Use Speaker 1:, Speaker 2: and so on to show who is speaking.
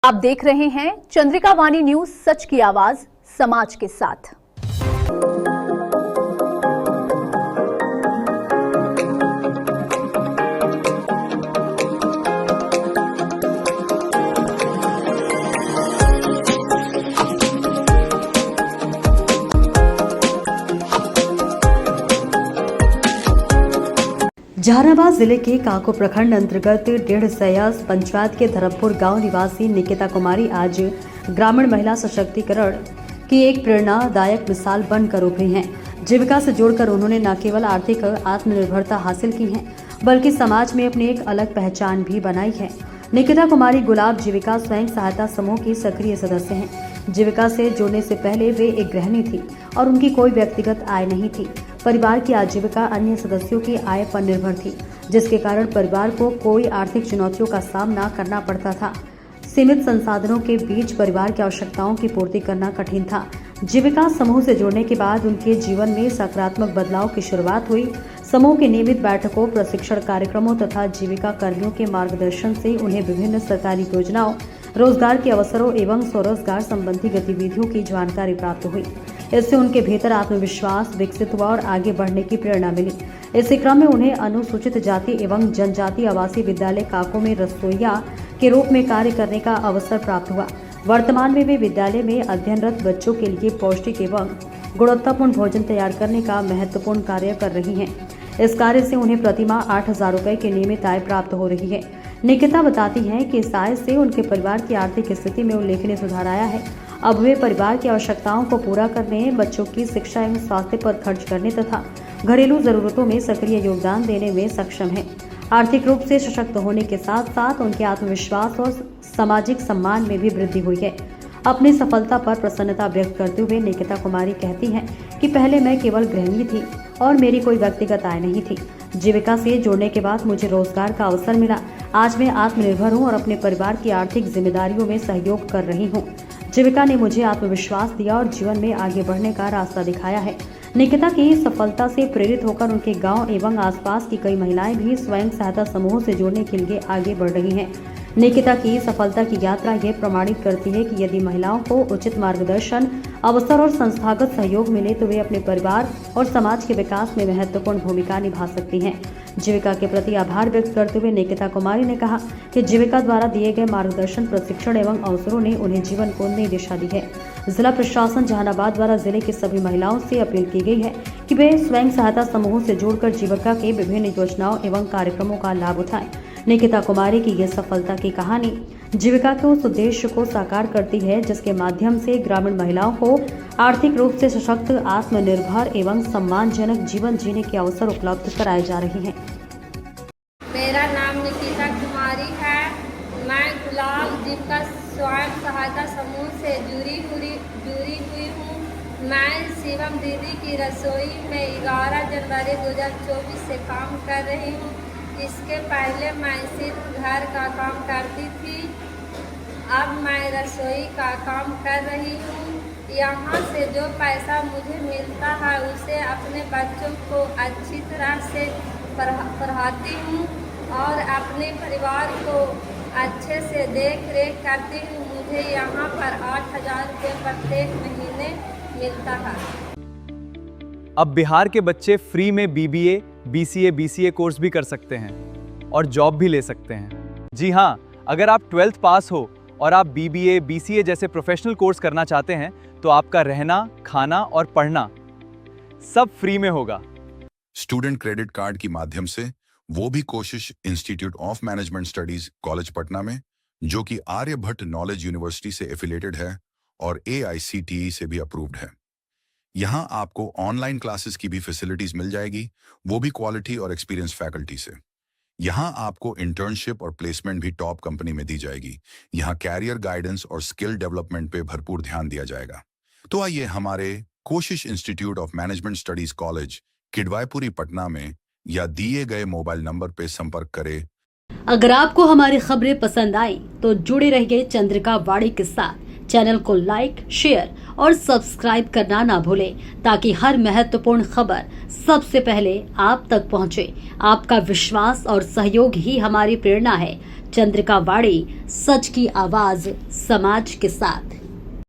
Speaker 1: आप देख रहे हैं चंद्रिका वाणी न्यूज, सच की आवाज समाज के साथ।
Speaker 2: जहानाबाद जिले के काको प्रखंड अंतर्गत 1.5 पंचायत के धरमपुर गांव निवासी निकिता कुमारी आज ग्रामीण महिला सशक्तिकरण की एक प्रेरणादायक मिसाल बनकर उभरी हैं। जीविका से जोड़कर उन्होंने न केवल आर्थिक आत्मनिर्भरता हासिल की है, बल्कि समाज में अपनी एक अलग पहचान भी बनाई है। निकिता कुमारी गुलाब जीविका स्वयं सहायता समूह की सक्रिय सदस्य हैं। जीविका से जुड़ने से पहले वे एक गृहिणी थी और उनकी कोई व्यक्तिगत आय नहीं थी। परिवार की आजीविका अन्य सदस्यों की आय पर निर्भर थी, जिसके कारण परिवार को कोई आर्थिक चुनौतियों का सामना करना पड़ता था। सीमित संसाधनों के बीच परिवार की आवश्यकताओं की पूर्ति करना कठिन था। जीविका समूह से जुड़ने के बाद उनके जीवन में सकारात्मक बदलाव की शुरुआत हुई। समूह की नियमित बैठकों, प्रशिक्षण कार्यक्रमों तथा जीविका कर्मियों के मार्गदर्शन से उन्हें विभिन्न सरकारी योजनाओं, रोजगार के अवसरों एवं स्वरोजगार संबंधी गतिविधियों की जानकारी प्राप्त हुई। इससे उनके भीतर आत्मविश्वास विकसित हुआ और आगे बढ़ने की प्रेरणा मिली। इसी क्रम में उन्हें अनुसूचित जाति एवं जनजाति आवासीय विद्यालय काको में रसोइया के रूप में कार्य करने का अवसर प्राप्त हुआ। वर्तमान में वे विद्यालय में अध्ययनरत बच्चों के लिए पौष्टिक एवं गुणवत्तापूर्ण भोजन तैयार करने का महत्वपूर्ण कार्य कर रही हैं। इस कार्य से उन्हें प्रतिमाह 8,000 रुपए की नियमित आय प्राप्त हो रही है। निकिता बताती हैं कि इस आय से उनके परिवार की आर्थिक स्थिति में उल्लेखनीय सुधार आया है। अब वे परिवार की आवश्यकताओं को पूरा करने, बच्चों की शिक्षा एवं स्वास्थ्य पर खर्च करने तथा घरेलू जरूरतों में सक्रिय योगदान देने में सक्षम हैं। आर्थिक रूप से सशक्त होने के साथ साथ उनके आत्मविश्वास और सामाजिक सम्मान में भी वृद्धि हुई है। अपनी सफलता पर प्रसन्नता व्यक्त करते हुए निकिता कुमारी कहती हैं कि पहले मैं केवल गृहिणी थी और मेरी कोई व्यक्तिगत आय नहीं थी। जीविका से जुड़ने के बाद मुझे रोजगार का अवसर मिला। आज मैं आत्मनिर्भर हूँ और अपने परिवार की आर्थिक जिम्मेदारियों में सहयोग कर रही हूँ। जीविका ने मुझे आत्मविश्वास दिया और जीवन में आगे बढ़ने का रास्ता दिखाया है। निकिता की सफलता से प्रेरित होकर उनके गांव एवं आसपास की कई महिलाएं भी स्वयं सहायता समूह से जुड़ने के लिए आगे बढ़ रही हैं। निकिता की सफलता की यात्रा ये प्रमाणित करती है कि यदि महिलाओं को उचित मार्गदर्शन, अवसर और संस्थागत सहयोग मिले तो वे अपने परिवार और समाज के विकास में महत्वपूर्ण भूमिका निभा सकती हैं। जीविका के प्रति आभार व्यक्त करते हुए निकिता कुमारी ने कहा कि जीविका द्वारा दिए गए मार्गदर्शन, प्रशिक्षण एवं अवसरों ने उन्हें जीवन को नई दिशा दी है। जिला प्रशासन जहानाबाद द्वारा जिले की सभी महिलाओं से अपील की गई है कि वे स्वयं सहायता समूह से जुड़कर जीविका के विभिन्न योजनाओं एवं कार्यक्रमों का लाभ उठाएं। निकिता कुमारी की यह सफलता की कहानी जीविका के उस उद्देश्य को साकार करती है जिसके माध्यम से ग्रामीण महिलाओं को आर्थिक रूप से सशक्त, आत्मनिर्भर एवं सम्मानजनक जीवन जीने के अवसर उपलब्ध कराए जा रहे हैं।
Speaker 3: मेरा नाम निकिता कुमारी है। मैं गुलाब जीविका स्वयं सहायता समूह से जुड़ी हुई हूँ। मैं शिवम दीदी की रसोई में 11 जनवरी 2024 से काम कर रही हूँ। इसके पहले मैं सिर्फ घर का काम करती थी, अब मैं रसोई का काम कर रही हूँ। यहाँ से जो पैसा मुझे मिलता है उसे अपने बच्चों को अच्छी तरह से पढ़ाती हूँ और अपने परिवार को अच्छे से देख रेख करती हूँ। मुझे यहाँ पर 8,000 रुपये प्रत्येक महीने मिलता है।
Speaker 4: अब बिहार के बच्चे फ्री में बीबीए, बीसीए, बीसीए कोर्स भी कर सकते हैं और जॉब भी ले सकते हैं। जी हाँ, अगर आप 12th पास हो और आप बीबीए, बीसीए जैसे प्रोफेशनल कोर्स करना चाहते हैं तो आपका रहना, खाना और पढ़ना सब फ्री में होगा।
Speaker 5: स्टूडेंट क्रेडिट कार्ड की माध्यम से वो भी कोशिश institute of management studies college Patna में, जो कि आर्यभट्ट नॉलेज यूनिवर्सिटी से एफिलिएटेड है और AICTE से भी अप्रूव्ड है। यहाँ आपको ऑनलाइन क्लासेस की भी फैसिलिटीज मिल जाएगी, वो भी क्वालिटी और एक्सपीरियंस फैकल्टी से। यहाँ आपको इंटर्नशिप और प्लेसमेंट भी टॉप कंपनी में दी जाएगी। यहाँ कैरियर गाइडेंस और स्किल डेवलपमेंट पे भरपूर ध्यान दिया जाएगा। तो आइए हमारे Koshish institute of management studies college Kidwaipuri Patna में या दिए गए मोबाइल नंबर पे संपर्क करें।
Speaker 2: अगर आपको हमारी खबरें पसंद आई तो जुड़े रहिए चंद्रिका वाणी के साथ। चैनल को लाइक, शेयर और सब्सक्राइब करना ना भूलें ताकि हर महत्वपूर्ण खबर सबसे पहले आप तक पहुंचे। आपका विश्वास और सहयोग ही हमारी प्रेरणा है। चंद्रिका वाणी, सच की आवाज समाज के साथ।